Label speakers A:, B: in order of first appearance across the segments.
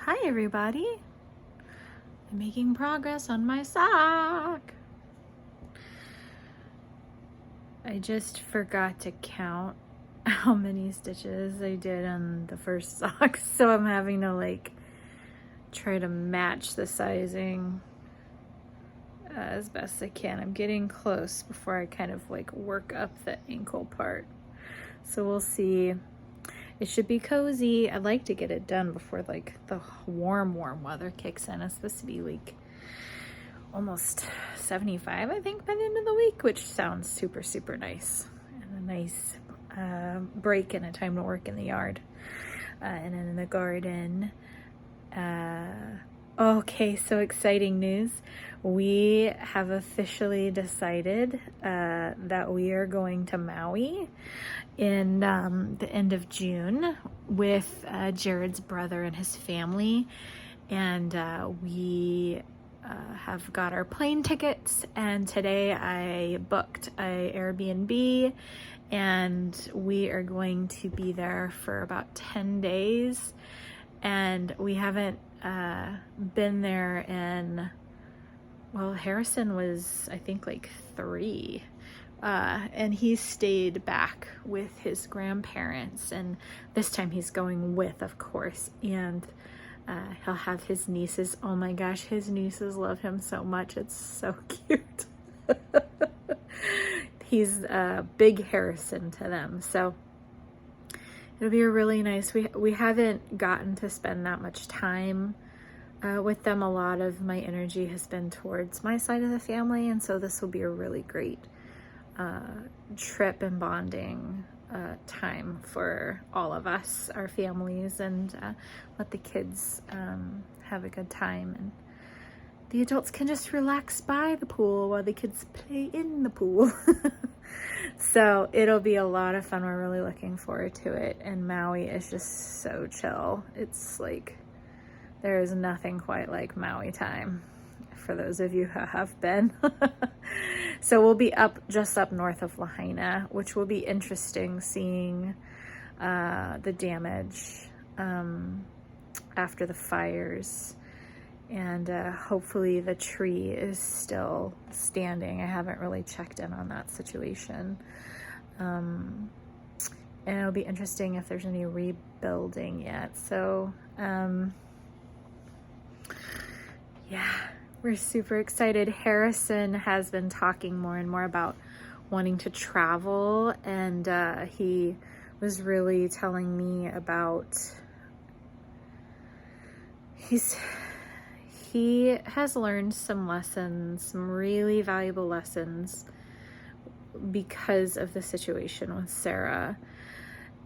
A: Hi everybody! I'm making progress on my sock. I just forgot to count how many stitches I did on the first sock, so I'm having to try to match the sizing as best I can. I'm getting close before I kind of work up the ankle part. So we'll see. It should be cozy. I'd like to get it done before the warm weather kicks in. It's supposed to be almost 75, I think, by the end of the week, which sounds super, super nice. And a nice break and a time to work in the yard and then in the garden. Okay, so exciting news. We have officially decided that we are going to Maui in the end of June with Jared's brother and his family. And we have got our plane tickets, and today I booked a Airbnb, and we are going to be there for about 10 days. And we haven't been there in, well, Harrison was, I think, 3. And he stayed back with his grandparents, and this time he's going with, of course, and he'll have his nieces. Oh my gosh, his nieces love him so much. It's so cute. He's big Harrison to them, so it'll be a really nice. We haven't gotten to spend that much time with them. A lot of my energy has been towards my side of the family, and so this will be a really great trip and bonding time for all of us, our families, and let the kids have a good time, and the adults can just relax by the pool while the kids play in the pool. So it'll be a lot of fun. We're really looking forward to it, and Maui is just so chill. It's there is nothing quite like Maui time, for those of you who have been. So we'll be just up north of Lahaina, which will be interesting, seeing the damage after the fires. And hopefully the tree is still standing. I haven't really checked in on that situation. And it'll be interesting if there's any rebuilding yet. So yeah, we're super excited. Harrison has been talking more and more about wanting to travel, and he was really telling me about he has learned some lessons, some really valuable lessons, because of the situation with Sarah,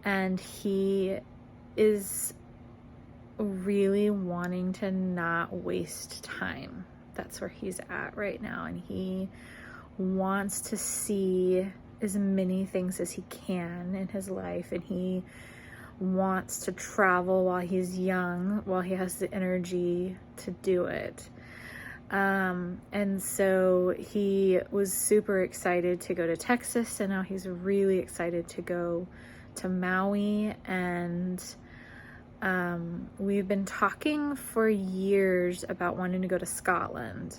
A: and he is really wanting to not waste time. That's where he's at right now, and he wants to see as many things as he can in his life, and he wants to travel while he's young, while he has the energy to do it. And so he was super excited to go to Texas, and now he's really excited to go to Maui. And we've been talking for years about wanting to go to Scotland.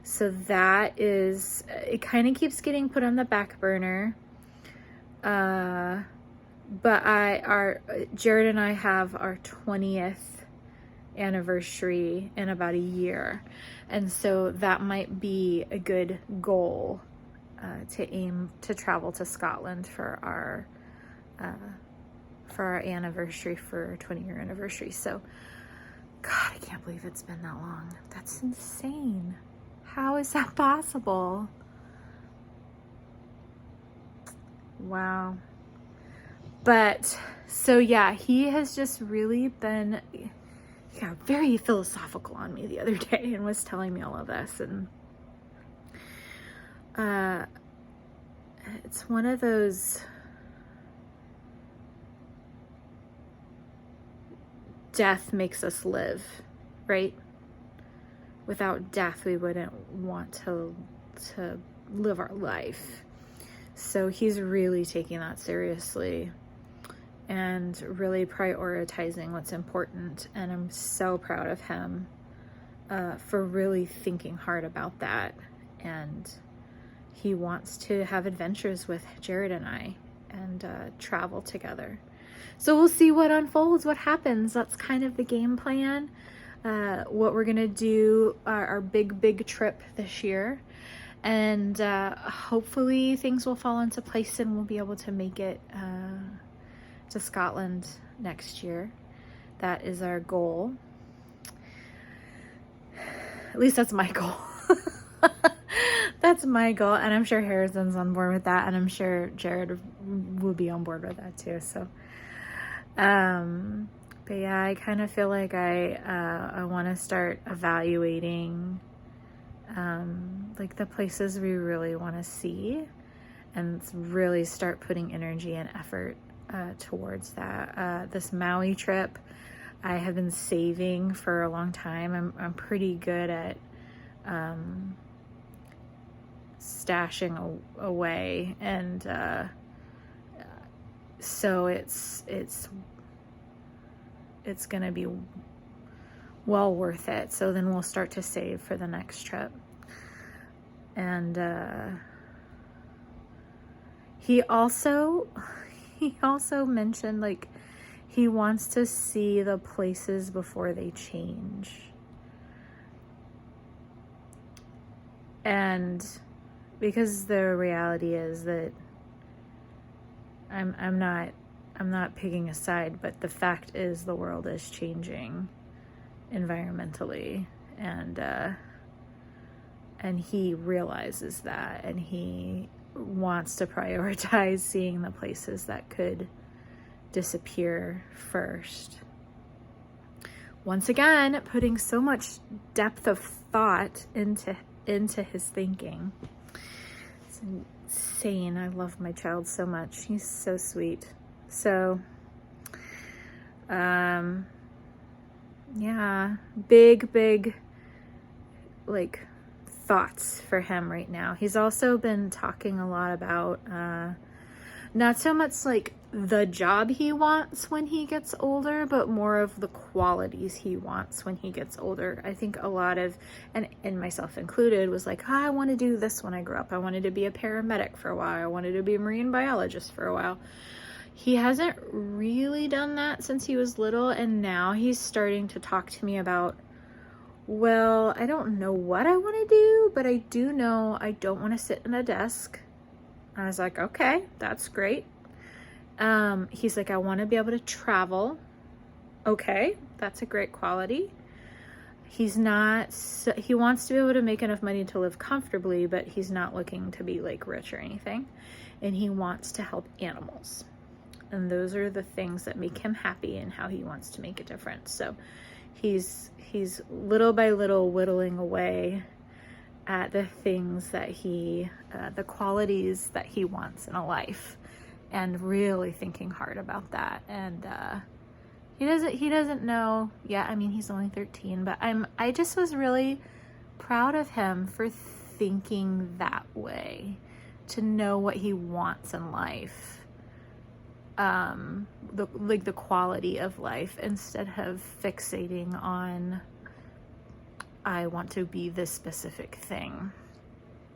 A: So that is, it kind of keeps getting put on the back burner. But Jared and I have our 20th anniversary in about a year. And so that might be a good goal to aim to travel to Scotland for our anniversary, for our 20-year anniversary. So, God, I can't believe it's been that long. That's insane. How is that possible? Wow. But so yeah, he has just really been very philosophical on me the other day, and was telling me all of this, and it's one of those death makes us live, right? Without death, we wouldn't want to live our life. So he's really taking that seriously. and really prioritizing what's important. And I'm so proud of him for really thinking hard about that. And he wants to have adventures with Jared and I and travel together. So we'll see what unfolds, what happens. That's kind of the game plan. What we're gonna do, our big trip this year. And hopefully things will fall into place and we'll be able to make it to Scotland next year. That is our goal. At least that's my goal. That's my goal, and I'm sure Harrison's on board with that, and I'm sure Jared will be on board with that too. So, but yeah, I kind of feel like I want to start evaluating like the places we really want to see, and really start putting energy and effort towards that. This Maui trip, I have been saving for a long time. I'm pretty good at stashing away, and so it's gonna be well worth it. So then we'll start to save for the next trip. And he also mentioned like he wants to see the places before they change. And because the reality is that I'm not picking a side, but the fact is the world is changing environmentally, and he realizes that, and he wants to prioritize seeing the places that could disappear first. Once again, putting so much depth of thought into his thinking. It's insane. I love my child so much. He's so sweet. So, yeah, big, like, thoughts for him right now. He's also been talking a lot about, not so much like the job he wants when he gets older, but more of the qualities he wants when he gets older. I think a lot of, and myself included, was like, oh, I want to do this when I grow up. I wanted to be a paramedic for a while. I wanted to be a marine biologist for a while. He hasn't really done that since he was little, and now he's starting to talk to me about, well, I don't know what I want to do, but I do know I don't want to sit in a desk. I was like, okay, that's great. He's like, I want to be able to travel. Okay, that's a great quality. He wants to be able to make enough money to live comfortably, but he's not looking to be like rich or anything. And he wants to help animals. And those are the things that make him happy and how he wants to make a difference. So he's little by little whittling away at the things that the qualities that he wants in a life, and really thinking hard about that. And he doesn't know yet. I mean, he's only 13, but I just was really proud of him for thinking that way, to know what he wants in life, the quality of life, instead of fixating on, I want to be this specific thing,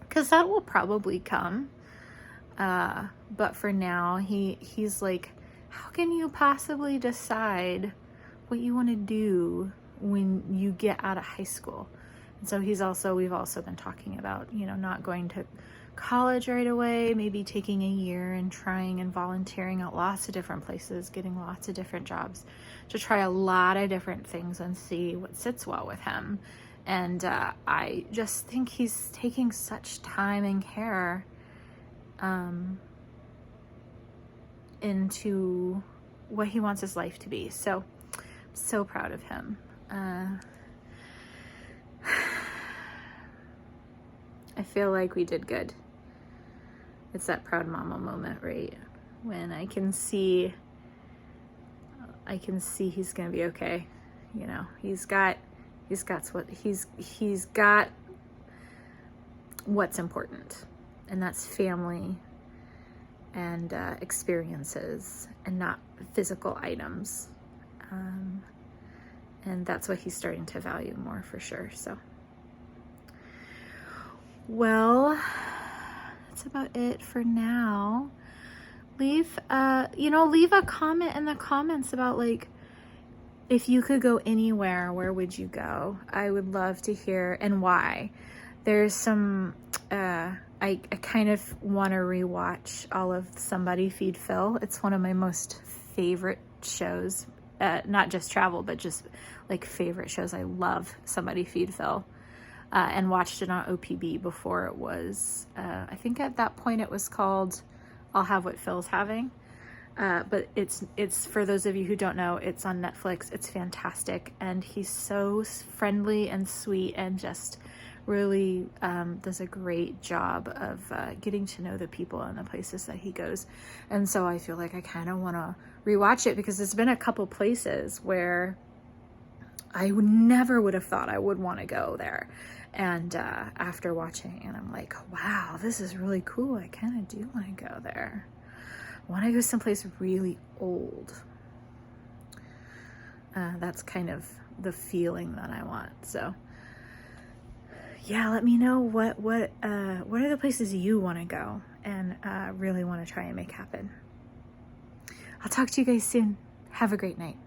A: because that will probably come. But for now, he's like, how can you possibly decide what you want to do when you get out of high school? And so we've also been talking about, not going to college right away, maybe taking a year and trying and volunteering at lots of different places, getting lots of different jobs, to try a lot of different things and see what sits well with him. And I just think he's taking such time and care into what he wants his life to be. So, I'm so proud of him. I feel like we did good. It's that proud mama moment, right? When I can see he's gonna be okay. He's got what's important, and that's family and experiences, and not physical items. And that's what he's starting to value more for sure. So, well, that's about it for now. Leave a comment in the comments about, like, if you could go anywhere, where would you go? I would love to hear, and why. There's some, I kind of want to rewatch all of Somebody Feed Phil. It's one of my most favorite shows, not just travel, but just like favorite shows. I love Somebody Feed Phil, and watched it on OPB before it was, I think at that point it was called I'll Have What Phil's Having. But it's for those of you who don't know, it's on Netflix. It's fantastic, and he's so friendly and sweet, and just really does a great job of getting to know the people and the places that he goes. And so I feel like I kind of want to rewatch it, because there's been a couple places where I never would have thought I would want to go there. And after watching it, I'm like, wow, this is really cool. I kind of do want to go there. I want to go someplace really old. That's kind of the feeling that I want. So yeah, let me know what are the places you want to go and really want to try and make happen. I'll talk to you guys soon. Have a great night.